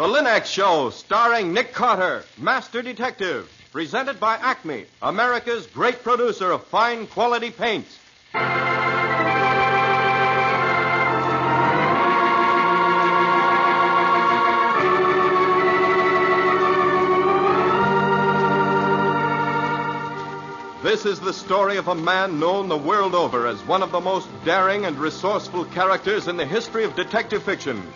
The Linux Show, starring Nick Carter, Master Detective. Presented by Acme, America's great producer of fine quality paints. This is the story of a man known the world over as one of the most daring and resourceful characters in the history of detective fiction.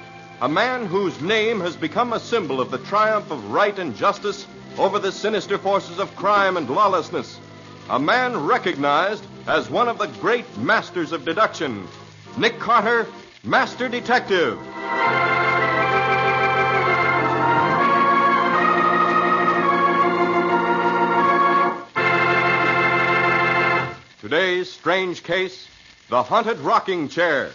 A man whose name has become a symbol of the triumph of right and justice over the sinister forces of crime and lawlessness. A man recognized as one of the great masters of deduction. Nick Carter, Master Detective. Today's strange case, The Haunted Rocking Chair.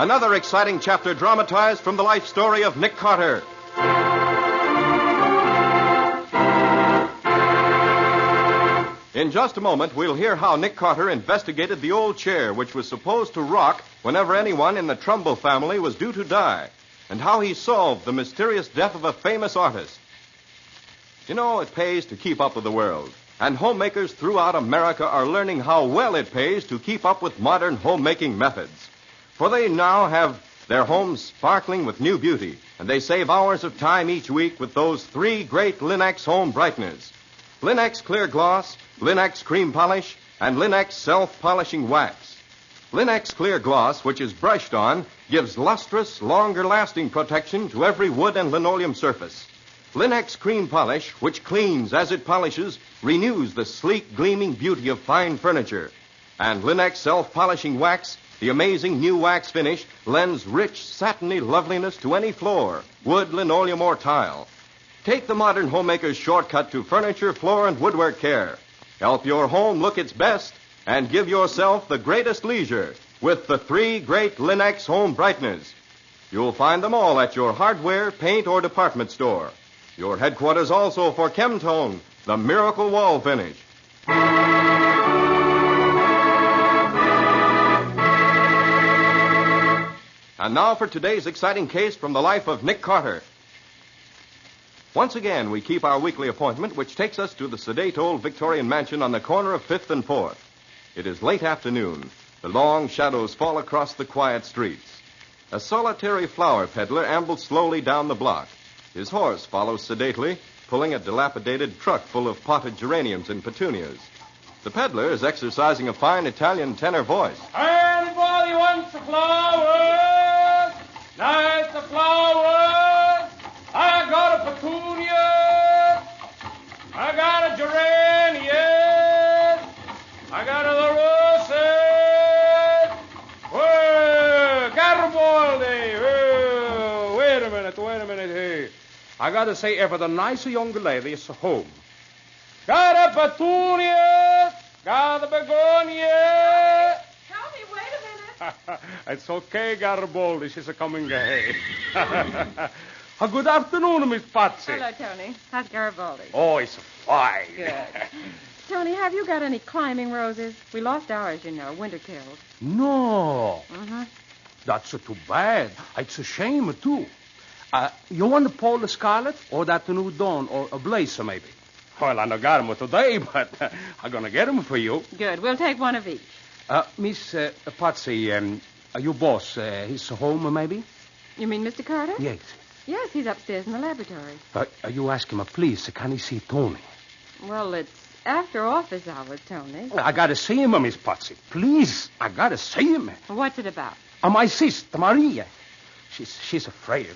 Another exciting chapter dramatized from the life story of Nick Carter. In just a moment, we'll hear how Nick Carter investigated the old chair which was supposed to rock whenever anyone in the Trumbull family was due to die, and how he solved the mysterious death of a famous artist. You know, it pays to keep up with the world. And homemakers throughout America are learning how well it pays to keep up with modern homemaking methods. For they now have their homes sparkling with new beauty, and they save hours of time each week with those three great Linux home brighteners. Linux Clear Gloss, Linux Cream Polish, and Linux Self-Polishing Wax. Linux Clear Gloss, which is brushed on, gives lustrous, longer-lasting protection to every wood and linoleum surface. Linux Cream Polish, which cleans as it polishes, renews the sleek, gleaming beauty of fine furniture. And Linux Self-Polishing Wax, the amazing new wax finish, lends rich, satiny loveliness to any floor, wood, linoleum, or tile. Take the modern homemaker's shortcut to furniture, floor, and woodwork care. Help your home look its best and give yourself the greatest leisure with the three great Linux home brighteners. You'll find them all at your hardware, paint, or department store. Your headquarters also for Chemtone, the miracle wall finish. And now for today's exciting case from the life of Nick Carter. Once again, we keep our weekly appointment, which takes us to the sedate old Victorian mansion on the corner of 5th and 4th. It is late afternoon. The long shadows fall across the quiet streets. A solitary flower peddler ambles slowly down the block. His horse follows sedately, pulling a dilapidated truck full of potted geraniums and petunias. The peddler is exercising a fine Italian tenor voice. Anybody wants a flower? Nice a flower. I got a petunia. I got a geranium. I got a roses. Whoa, Garibaldi. Whoa, wait a minute, hey. I got to say, if the nice young lady is home. Got a petunia. Got a begonia. Tony, wait a minute. It's okay, Garibaldi. She's coming ahead. Good afternoon, Miss Patsy. Hello, Tony. How's Garibaldi? Oh, it's fine. Good. Tony, have you got any climbing roses? We lost ours, you know, winter killed. No. Mm-hmm. That's too bad. It's a shame, too. You want the Paul Scarlet or that new Dawn or a Blazer, maybe? Well, I don't got them today, but I'm going to get them for you. Good. We'll take one of each. Miss Patsy, your boss, he's home, maybe? You mean Mr. Carter? Yes. Yes, he's upstairs in the laboratory. You ask him, please, can he see Tony? Well, it's after office hours, Tony. I got to see him, Miss Patsy. Please, I got to see him. What's it about? My sister, Maria. She's afraid.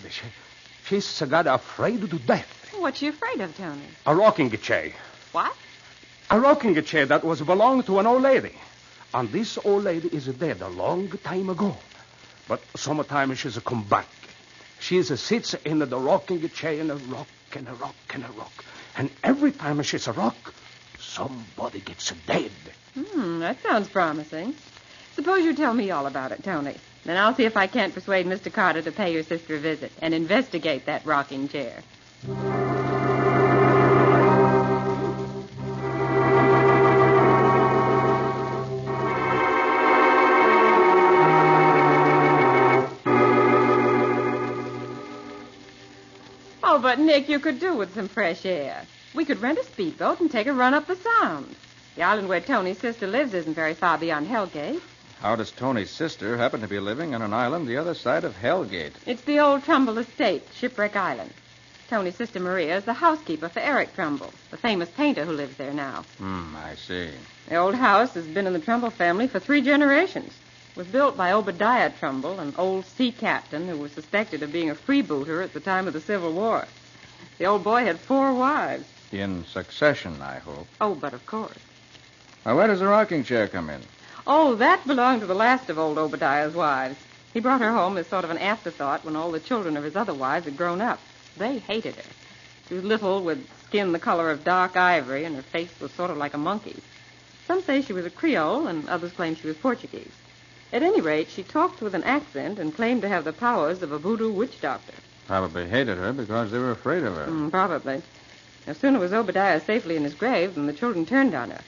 She's got afraid to death. What's she afraid of, Tony? A rocking chair. What? A rocking chair that was belonged to an old lady. And this old lady is dead a long time ago. But sometimes she's come back. She sits in the rocking chair and a rock and a rock and a rock. And every time she's a rock, somebody gets dead. That sounds promising. Suppose you tell me all about it, Tony. Then I'll see if I can't persuade Mr. Carter to pay your sister a visit and investigate that rocking chair. Oh, but, Nick, you could do with some fresh air. We could rent a speedboat and take a run up the Sound. The island where Tony's sister lives isn't very far beyond Hellgate. How does Tony's sister happen to be living on an island the other side of Hellgate? It's the old Trumbull estate, Shipwreck Island. Tony's sister Maria is the housekeeper for Eric Trumbull, the famous painter who lives there now. I see. The old house has been in the Trumbull family for 3 generations. It was built by Obadiah Trumbull, an old sea captain who was suspected of being a freebooter at the time of the Civil War. The old boy had 4 wives. In succession, I hope. Oh, but of course. Now, where does the rocking chair come in? Oh, that belonged to the last of old Obadiah's wives. He brought her home as sort of an afterthought when all the children of his other wives had grown up. They hated her. She was little, with skin the color of dark ivory, and her face was sort of like a monkey's. Some say she was a Creole, and others claim she was Portuguese. At any rate, she talked with an accent and claimed to have the powers of a voodoo witch doctor. Probably hated her because they were afraid of her. Probably. No sooner was Obadiah safely in his grave than the children turned on her.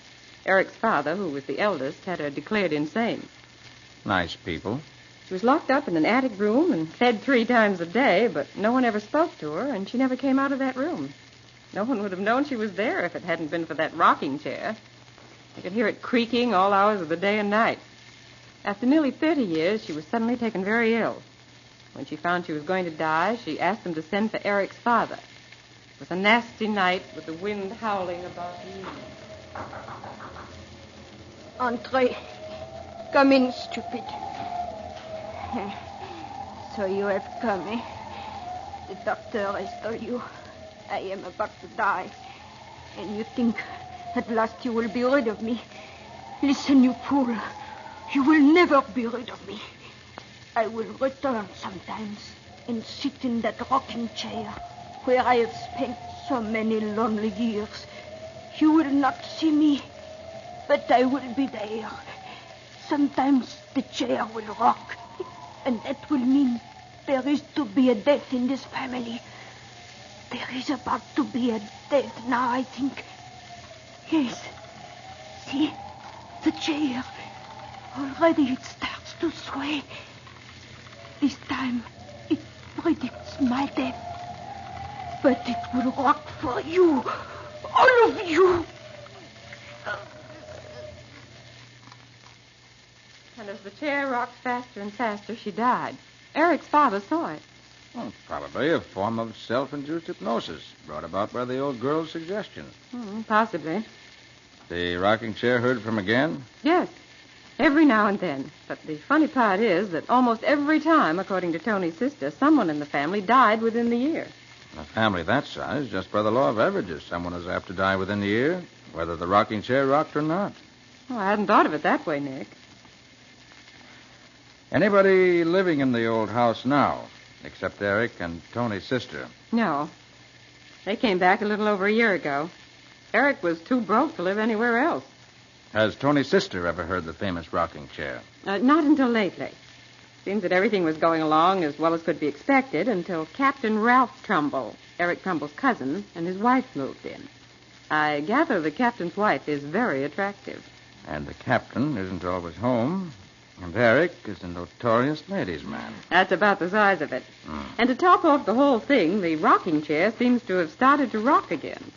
Eric's father, who was the eldest, had her declared insane. Nice people. She was locked up in an attic room and fed 3 times a day, but no one ever spoke to her, and she never came out of that room. No one would have known she was there if it hadn't been for that rocking chair. You could hear it creaking all hours of the day and night. After nearly 30 years, she was suddenly taken very ill. When she found she was going to die, she asked them to send for Eric's father. It was a nasty night with the wind howling about the evening. Entrez. Come in, stupid. So you have come, eh? The doctor has told you I am about to die. And you think at last you will be rid of me. Listen, you fool. You will never be rid of me. I will return sometimes and sit in that rocking chair where I have spent so many lonely years. You will not see me, but I will be there. Sometimes the chair will rock, and that will mean there is to be a death in this family. There is about to be a death now, I think. Yes. See? The chair. Already it starts to sway. This time, it predicts my death. But it will rock for you. All of you. And as the chair rocked faster and faster, she died. Eric's father saw it. Well, probably a form of self-induced hypnosis brought about by the old girl's suggestion. Possibly. The rocking chair heard from again? Yes. Every now and then. But the funny part is that almost every time, according to Tony's sister, someone in the family died within the year. In a family that size, just by the law of averages, someone is apt to die within the year, whether the rocking chair rocked or not. Oh, I hadn't thought of it that way, Nick. Anybody living in the old house now, except Eric and Tony's sister? No. They came back a little over a year ago. Eric was too broke to live anywhere else. Has Tony's sister ever heard the famous rocking chair? Not until lately. Seems that everything was going along as well as could be expected until Captain Ralph Trumbull, Eric Trumbull's cousin, and his wife moved in. I gather the captain's wife is very attractive. And the captain isn't always home. And Eric is a notorious ladies' man. That's about the size of it. And to top off the whole thing, the rocking chair seems to have started to rock again.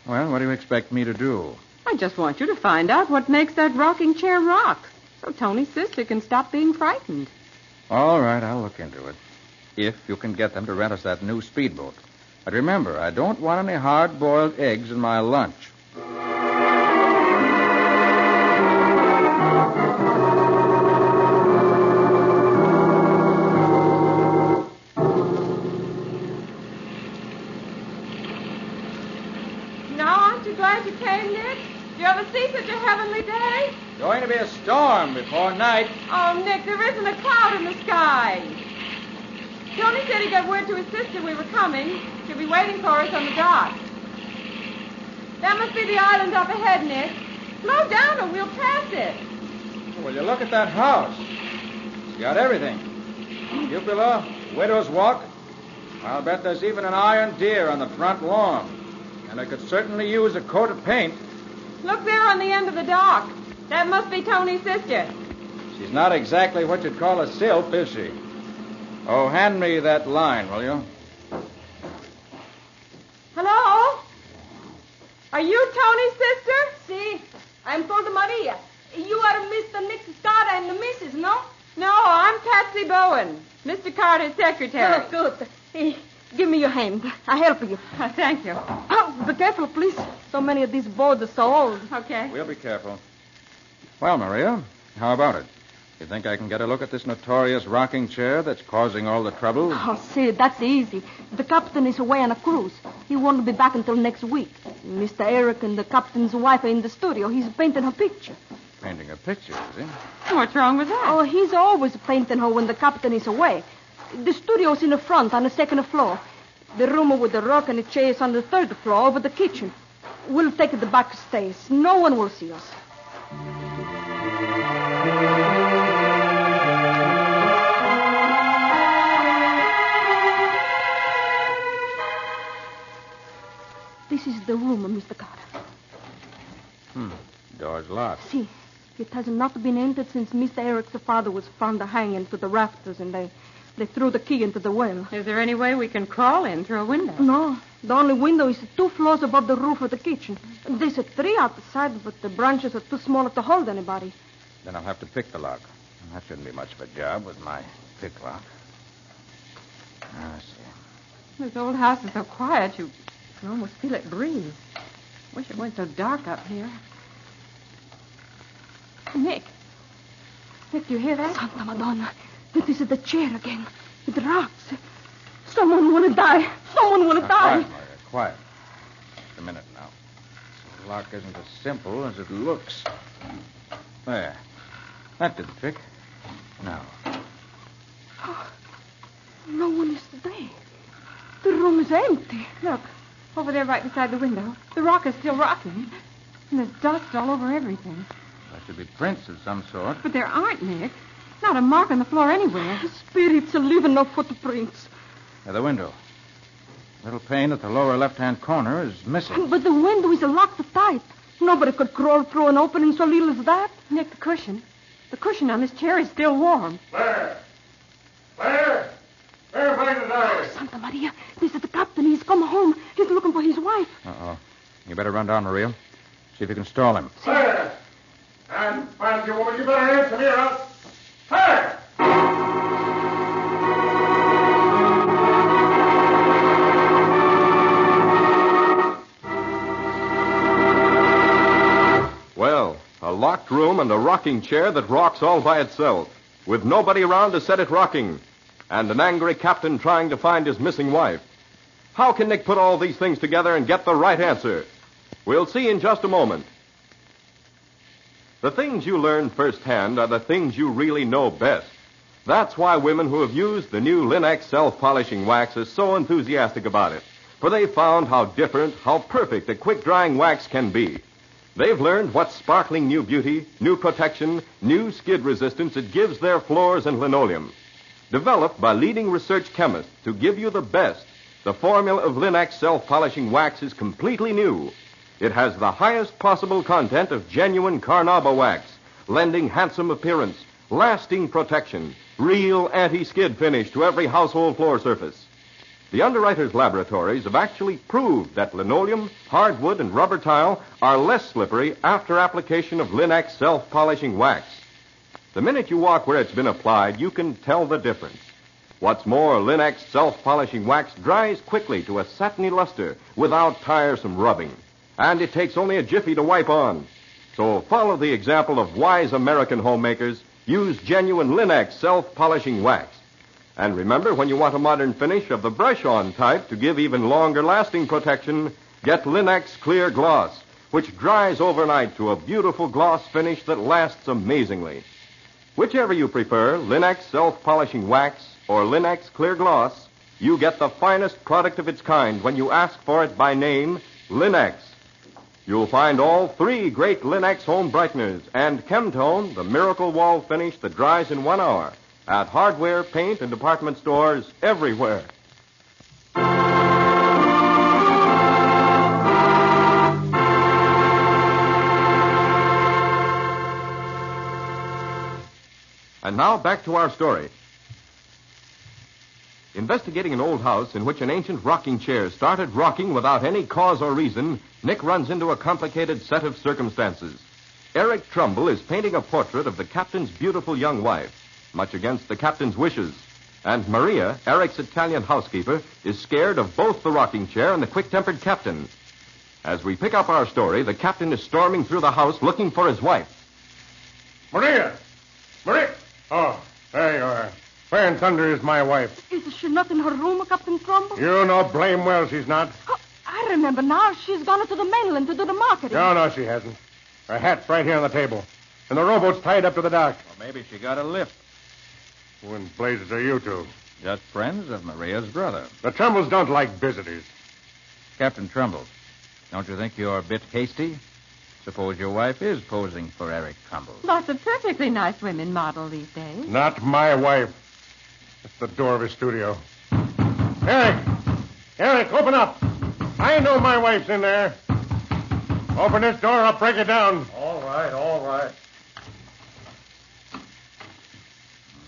Well, what do you expect me to do? I just want you to find out what makes that rocking chair rock, so Tony's sister can stop being frightened. All right, I'll look into it. If you can get them to rent us that new speedboat. But remember, I don't want any hard-boiled eggs in my lunch. Glad you came, Nick. Do you ever see such a heavenly day? Going to be a storm before night. Oh, Nick, there isn't a cloud in the sky. Tony said he got word to his sister we were coming. She'll be waiting for us on the dock. That must be the island up ahead, Nick. Slow down or we'll pass it. Will you look at that house? It's got everything. Cupola, widow's walk. I'll bet there's even an iron deer on the front lawn. And I could certainly use a coat of paint. Look there on the end of the dock. That must be Tony's sister. She's not exactly what you'd call a sylph, is she? Oh, hand me that line, will you? Are you Tony's sister? See, I'm called Maria. You are Mr. Nick Carter and the Mrs., no? No, I'm Patsy Bowen, Mr. Carter's secretary. Oh, good. Hey, give me your hand. I'll help you. Thank you. Oh, be careful, please. So many of these boards are so old. Okay. We'll be careful. Well, Maria, how about it? You think I can get a look at this notorious rocking chair that's causing all the trouble? Oh, see, that's easy. The captain is away on a cruise. He won't be back until next week. Mr. Eric and the captain's wife are in the studio. He's painting her picture. Painting a picture, is he? What's wrong with that? Oh, he's always painting her when the captain is away. The studio's in the front on the second floor. The room with the rock and the chair is on the third floor over the kitchen. We'll take the back stairs. No one will see us. This is the room, Mr. Carter. Door's locked. See, it has not been entered since Mr. Eric's father was found hanging to the rafters, and they threw the key into the well. Is there any way we can crawl in through a window? No, the only window is 2 floors above the roof of the kitchen. There's 3 outside, but the branches are too small to hold anybody. Then I'll have to pick the lock. That shouldn't be much of a job with my pick lock. I see. This old house is so quiet, you can almost feel it breathe. Wish it weren't so dark up here. Nick, do you hear that? Santa Madonna, this is the chair again. It rocks. Someone want to die. Someone want to die. Quiet, Maria, quiet. Just a minute now. The lock isn't as simple as it looks. There. That did the trick. Now. Oh, no one is there. The room is empty. Look, over there right beside the window. The rock is still rocking. And there's dust all over everything. There should be prints of some sort. But there aren't, Nick. Not a mark on the floor anywhere. Spirits are leaving no footprints. At the window. Little pane at the lower left-hand corner is missing. But the window is locked tight. Nobody could crawl through an opening so little as that. Nick, the cushion. The cushion on this chair is still warm. Claire! Claire! Claire, find the diary. Santa Maria, this is the captain. He's come home. He's looking for his wife. Uh-oh. You better run down, Maria. See if you can stall him. Claire! And fancy woman, you better answer me or else. Claire! Well, a locked room and a rocking chair that rocks all by itself, with nobody around to set it rocking, and an angry captain trying to find his missing wife. How can Nick put all these things together and get the right answer? We'll see in just a moment. The things you learn firsthand are the things you really know best. That's why women who have used the new Linex self-polishing wax are so enthusiastic about it. For they've found how different, how perfect a quick-drying wax can be. They've learned what sparkling new beauty, new protection, new skid resistance it gives their floors and linoleum. Developed by leading research chemists to give you the best, the formula of Linex self-polishing wax is completely new. It has the highest possible content of genuine carnauba wax, lending handsome appearance, lasting protection, real anti-skid finish to every household floor surface. The underwriters' laboratories have actually proved that linoleum, hardwood, and rubber tile are less slippery after application of Linex self-polishing wax. The minute you walk where it's been applied, you can tell the difference. What's more, Linex self-polishing wax dries quickly to a satiny luster without tiresome rubbing. And it takes only a jiffy to wipe on. So follow the example of wise American homemakers. Use genuine Linex self-polishing wax. And remember, when you want a modern finish of the brush-on type to give even longer-lasting protection, get Linex Clear Gloss, which dries overnight to a beautiful gloss finish that lasts amazingly. Whichever you prefer, Linex self-polishing wax or Linex Clear Gloss, you get the finest product of its kind when you ask for it by name, Linex. You'll find all 3 great Linex home brighteners and Chemtone, the miracle wall finish that dries in 1 hour, at hardware, paint, and department stores everywhere. And now back to our story. Investigating an old house in which an ancient rocking chair started rocking without any cause or reason, Nick runs into a complicated set of circumstances. Eric Trumbull is painting a portrait of the captain's beautiful young wife, much against the captain's wishes. And Maria, Eric's Italian housekeeper, is scared of both the rocking chair and the quick-tempered captain. As we pick up our story, the captain is storming through the house looking for his wife. Maria! Maria! Oh, there you are. Where in thunder is my wife? Is she not in her room, Captain Trumbull? You know blame well she's not. Oh, I remember now. She's gone to the mainland to do the marketing. No, she hasn't. Her hat's right here on the table. And the rowboat's tied up to the dock. Well, maybe she got a lift. Who in blazes are you two? Just friends of Maria's brother. The Trumballs don't like visitors. Captain Trumbull, don't you think you're a bit hasty? Suppose your wife is posing for Eric Trumbull. Lots of perfectly nice women model these days. Not my wife. It's the door of his studio. Eric! Eric, open up! I know my wife's in there. Open this door, I'll break it down. All right.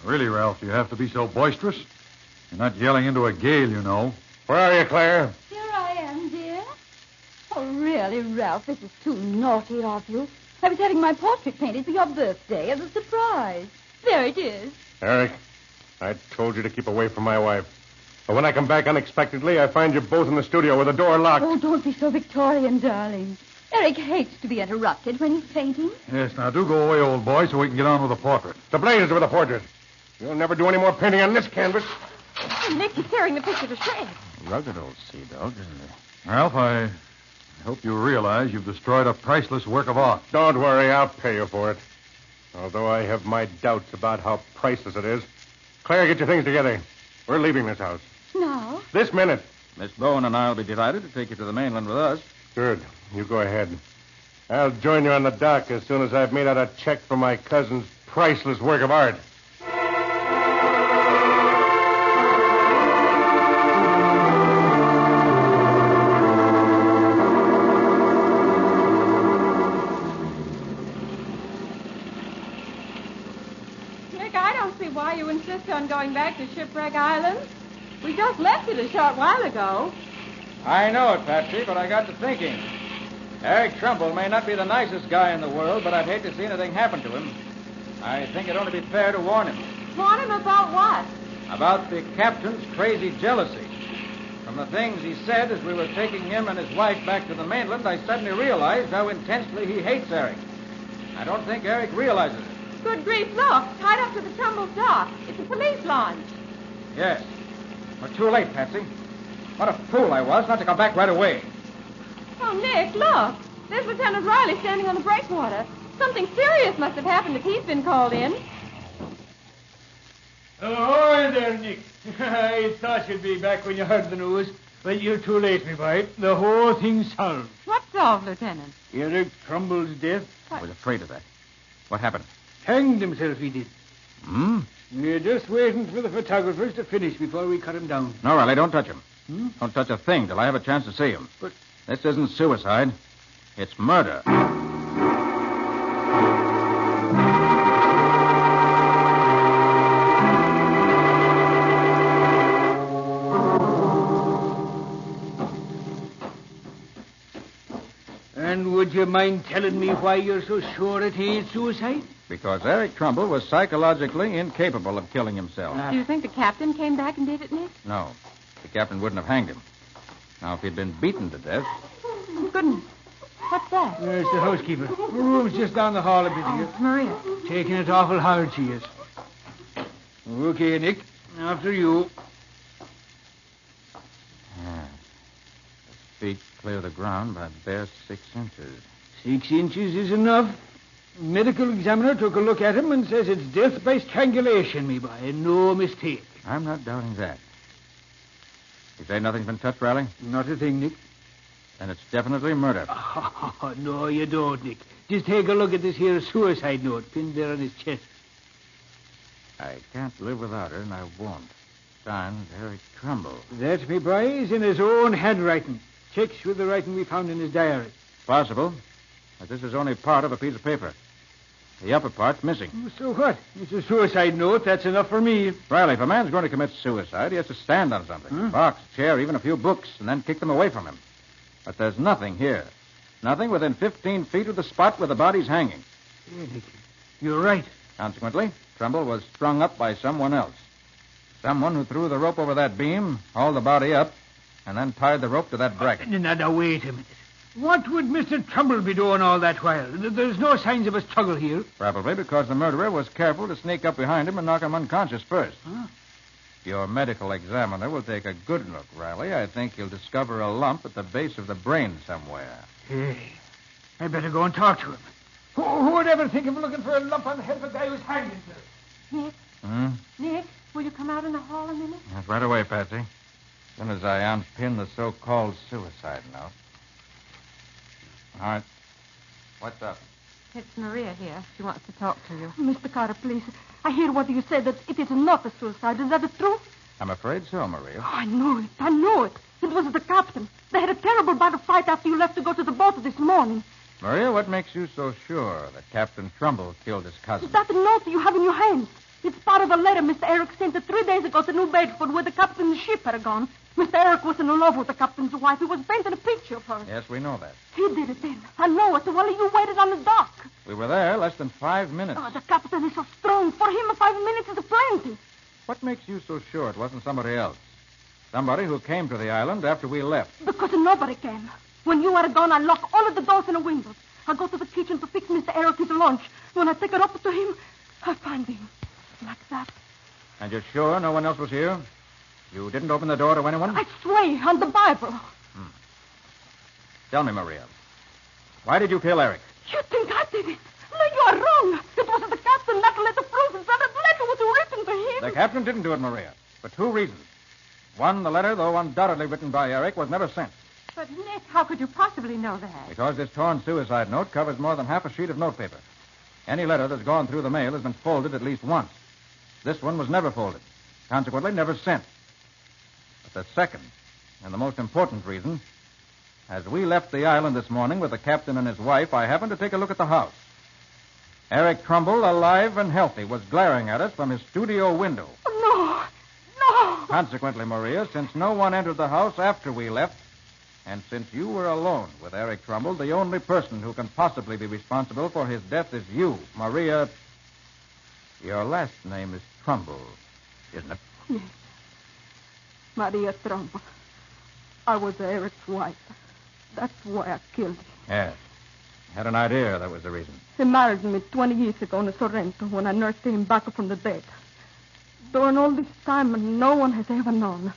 Really, Ralph, you have to be so boisterous. You're not yelling into a gale, you know. Where are you, Claire? Here I am, dear. Oh, really, Ralph, this is too naughty of you. I was having my portrait painted for your birthday as a surprise. There it is. Eric, I told you to keep away from my wife. But when I come back unexpectedly, I find you both in the studio with the door locked. Oh, don't be so Victorian, darling. Eric hates to be interrupted when he's painting. Yes, now do go away, old boy, so we can get on with the portrait. The blazes with the portrait. You'll never do any more painting on this canvas. Nick is tearing the picture to shreds. Rugged old sea dog, isn't it? Ralph, I hope you realize you've destroyed a priceless work of art. Don't worry, I'll pay you for it. Although I have my doubts about how priceless it is. Claire, get your things together. We're leaving this house. Now? This minute. Miss Bowen and I will be delighted to take you to the mainland with us. Good. You go ahead. I'll join you on the dock as soon as I've made out a check for my cousin's priceless work of art. Nick, I don't see why you insist on going back to Shipwreck Island. We just left it a short while ago. I know it, Patsy, but I got to thinking. Eric Trumbull may not be the nicest guy in the world, but I'd hate to see anything happen to him. I think it'd only be fair to warn him. Warn him about what? About the captain's crazy jealousy. From the things he said as we were taking him and his wife back to the mainland, I suddenly realized how intensely he hates Eric. I don't think Eric realizes it. Good grief, look. Tied up to the Trumbull dock. It's a police launch. Yes. We're too late, Patsy. What a fool I was not to come back right away. Oh, Nick, look. There's Lieutenant Riley standing on the breakwater. Something serious must have happened if he's been called in. Oh, there, Nick. I thought you'd be back when you heard the news. But you're too late, me boy. The whole thing's solved. What's solved, Lieutenant? Eric Trumbull's death. I was afraid of that. What happened? Hanged himself, he did. Hmm? We're just waiting for the photographers to finish before we cut him down. No, Riley, don't touch him. Hmm? Don't touch a thing till I have a chance to see him. But- This isn't suicide. It's murder. And would you mind telling me why you're so sure it ain't suicide? Because Eric Trumbull was psychologically incapable of killing himself. Do you think the captain came back and did it, Nick? No. The captain wouldn't have hanged him. Now, if he'd been beaten to death... Oh, goodness. What's that? There's the housekeeper. Her room's just down the hall a bit here. Oh, Maria. Taking it awful hard, she is. Okay, Nick. After you. Feet clear the ground by bare 6 inches. 6 inches is enough. Medical examiner took a look at him and says it's death by strangulation, me boy. No mistake. I'm not doubting that. You say nothing's been touched, Riley? Not a thing, Nick. Then it's definitely murder. Oh, no, you don't, Nick. Just take a look at this here suicide note pinned there on his chest. I can't live without her, and I won't. Signed, Eric Trumbull. That, me boy, is in his own handwriting. Checks with the writing we found in his diary. Possible, but this is only part of a piece of paper. The upper part's missing. So what? It's a suicide note. That's enough for me. Riley, if a man's going to commit suicide, he has to stand on something. Box, chair, even a few books, and then kick them away from him. But there's nothing here. Nothing within 15 feet of the spot where the body's hanging. You're right. Consequently, Trumbull was strung up by someone else. Someone who threw the rope over that beam, hauled the body up, and then tied the rope to that bracket. Now, wait a minute. What would Mr. Trumbull be doing all that while? There's no signs of a struggle here. Probably because the murderer was careful to sneak up behind him and knock him unconscious first. Huh? Your medical examiner will take a good look, Riley. I think he'll discover a lump at the base of the brain somewhere. Hey, I better go and talk to him. Who would ever think of looking for a lump on the head of a guy who's hanged himself? Nick? Nick, will you come out in the hall a minute? Yes, right away, Patsy. As soon as I unpin the so-called suicide note. All right. What's up? It's Maria here. She wants to talk to you. Mr. Carter, please. I hear what you said, that it is not a suicide. Is that the truth? I'm afraid so, Maria. Oh, I know it. I know it. It was the captain. They had a terrible battle fight after you left to go to the boat this morning. Maria, what makes you so sure that Captain Trumbull killed his cousin? Is that the note you have in your hands? It's part of a letter Mr. Eric sent 3 days ago to New Bedford where the captain's ship had gone. Mr. Eric was in love with the captain's wife. He was painting a picture of her. Yes, we know that. He did it then. I know it while you waited on the dock. We were there less than 5 minutes. Oh, the captain is so strong. For him, 5 minutes is plenty. What makes you so sure it wasn't somebody else? Somebody who came to the island after we left. Because nobody came. When you are gone, I lock all of the doors and the windows. I go to the kitchen to fix Mr. Eric his lunch. When I take it up to him, I find him. Like that. And you're sure no one else was here? You didn't open the door to anyone? I swear on the Bible. Tell me, Maria. Why did you kill Eric? You think I did it? No, you are wrong. It was the captain that let the proof and that letter was written to him. The captain didn't do it, Maria. For 2 reasons. One, the letter, though undoubtedly written by Eric, was never sent. But, Nick, how could you possibly know that? Because this torn suicide note covers more than half a sheet of notepaper. Any letter that's gone through the mail has been folded at least once. This one was never folded. Consequently, never sent. But the second, and the most important reason, as we left the island this morning with the captain and his wife, I happened to take a look at the house. Eric Trumbull, alive and healthy, was glaring at us from his studio window. No. No. Consequently, Maria, since no one entered the house after we left, and since you were alone with Eric Trumbull, the only person who can possibly be responsible for his death is you, Maria. Your last name is Trumbull, isn't it? Yes. Maria Trumbull. I was Eric's wife. That's why I killed him. Yes. Had an idea that was the reason. He married me 20 years ago in Sorrento when I nursed him back from the dead. During all this time, no one has ever known.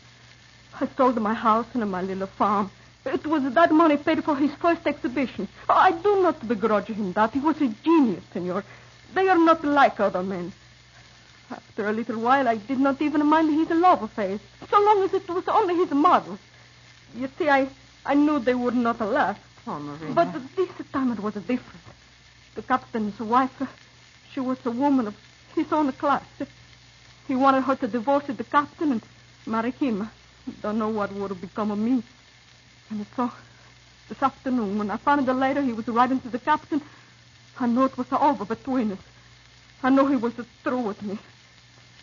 I sold my house and my little farm. It was that money paid for his first exhibition. I do not begrudge him that. He was a genius, senor. They are not like other men. After a little while, I did not even mind his love affairs, so long as it was only his models. You see, I knew they would not last. Oh, Maria. But this time it was different. The captain's wife, she was a woman of his own class. He wanted her to divorce the captain and marry him. Don't know what would become of me. And so, this afternoon, when I found the letter he was writing to the captain, I knew it was over between us. I knew he was through with me.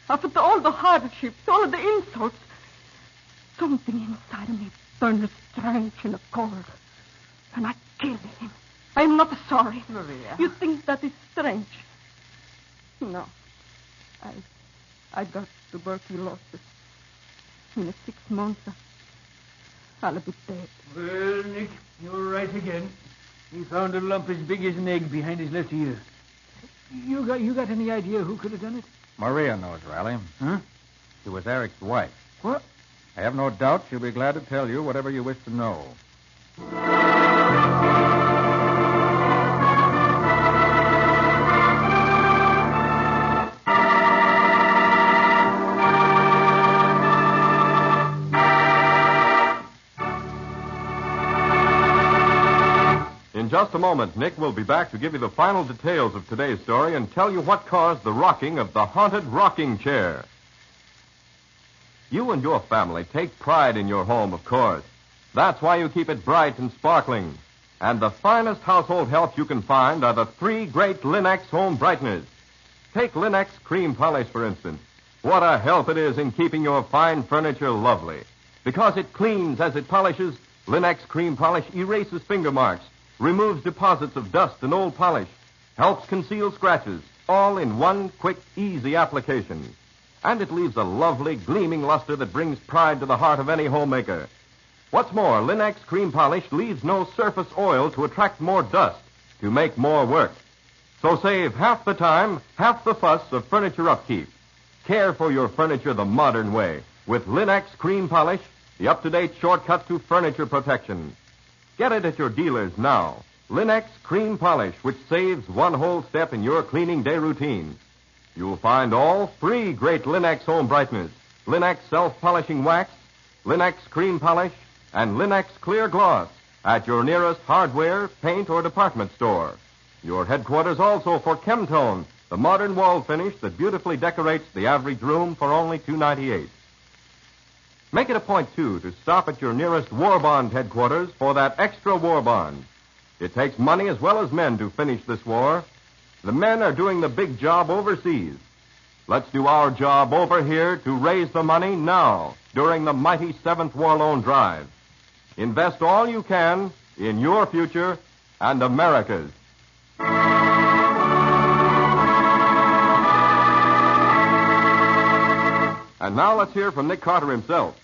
After all the hardships, all of the insults, something inside of me turned strange and cold. And I killed him. I am not sorry. Maria. You think that is strange? No. I got tuberculosis. In 6 months, I'll be dead. Well, Nick, you're right again. He found a lump as big as an egg behind his left ear. You got any idea who could have done it? Maria knows, Riley. Huh? She was Eric's wife. What? I have no doubt she'll be glad to tell you whatever you wish to know. In just a moment, Nick will be back to give you the final details of today's story and tell you what caused the rocking of the haunted rocking chair. You and your family take pride in your home, of course. That's why you keep it bright and sparkling. And the finest household help you can find are the 3 great Linex home brighteners. Take Linex cream polish, for instance. What a help it is in keeping your fine furniture lovely. Because it cleans as it polishes, Linex cream polish erases finger marks, removes deposits of dust and old polish, helps conceal scratches, all in one quick, easy application. And it leaves a lovely, gleaming luster that brings pride to the heart of any homemaker. What's more, Linex cream polish leaves no surface oil to attract more dust, to make more work. So save half the time, half the fuss of furniture upkeep. Care for your furniture the modern way with Linex cream polish, the up-to-date shortcut to furniture protection. Get it at your dealers now. Linex cream polish, which saves one whole step in your cleaning day routine. You'll find all 3 great Linex home brighteners, Linex self-polishing wax, Linex cream polish, and Linex clear gloss at your nearest hardware, paint, or department store. Your headquarters also for Chemtone, the modern wall finish that beautifully decorates the average room for only $2.98. Make it a point, too, to stop at your nearest war bond headquarters for that extra war bond. It takes money as well as men to finish this war. The men are doing the big job overseas. Let's do our job over here to raise the money now during the mighty 7th War Loan Drive. Invest all you can in your future and America's. And now let's hear from Nick Carter himself.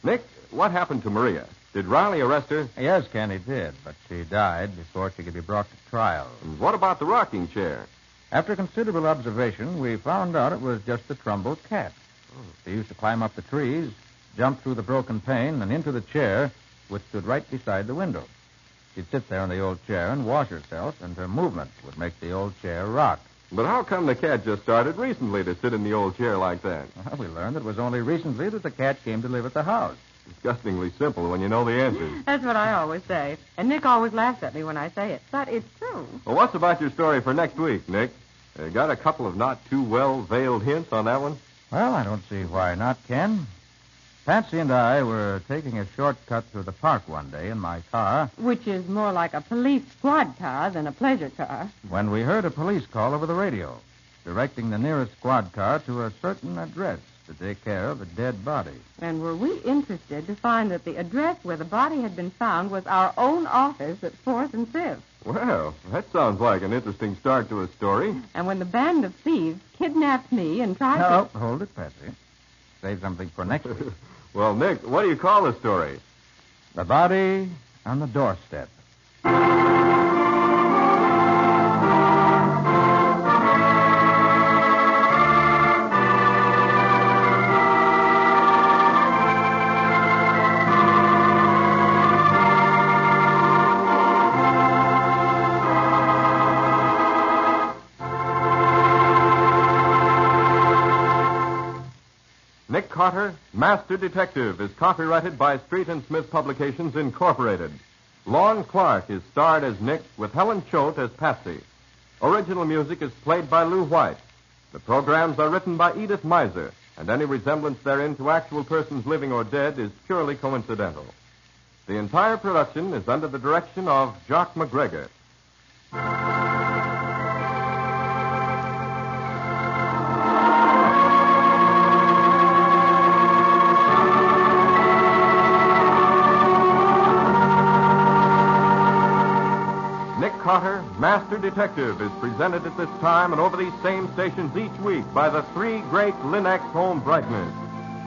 Nick, what happened to Maria? Did Riley arrest her? Yes, Ken, he did, but she died before she could be brought to trial. And what about the rocking chair? After considerable observation, we found out it was just the Trumbull cat. She used to climb up the trees, jump through the broken pane, and into the chair, which stood right beside the window. She'd sit there in the old chair and wash herself, and her movement would make the old chair rock. But how come the cat just started recently to sit in the old chair like that? Well, we learned it was only recently that the cat came to live at the house. Disgustingly simple when you know the answers. That's what I always say. And Nick always laughs at me when I say it. But it's true. Well, what's about your story for next week, Nick? Got a couple of not too well-veiled hints on that one? Well, I don't see why not, Ken. Patsy and I were taking a shortcut through the park one day in my car. Which is more like a police squad car than a pleasure car. When we heard a police call over the radio, directing the nearest squad car to a certain address to take care of a dead body. And were we interested to find that the address where the body had been found was our own office at 4th and 5th. Well, that sounds like an interesting start to a story. And when the band of thieves kidnapped me and tried to... No, hold it, Patsy. Save something for next week. Well, Nick, what do you call the story? The Body on the Doorstep. Nick Carter, Master Detective, is copyrighted by Street and Smith Publications, Incorporated. Lon Clark is starred as Nick with Helen Choate as Patsy. Original music is played by Lou White. The programs are written by Edith Miser, and any resemblance therein to actual persons living or dead is purely coincidental. The entire production is under the direction of Jock McGregor. Carter, Master Detective, is presented at this time and over these same stations each week by the 3 great Linex home brighteners.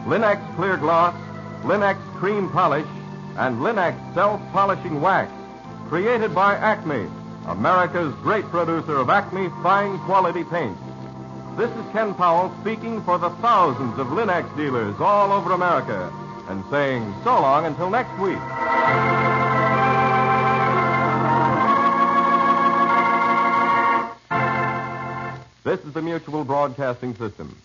Linex Clear Gloss, Linex Cream Polish, and Linex Self-Polishing Wax. Created by Acme, America's great producer of Acme fine quality paints. This is Ken Powell speaking for the thousands of Linex dealers all over America and saying so long until next week. This is the Mutual Broadcasting System.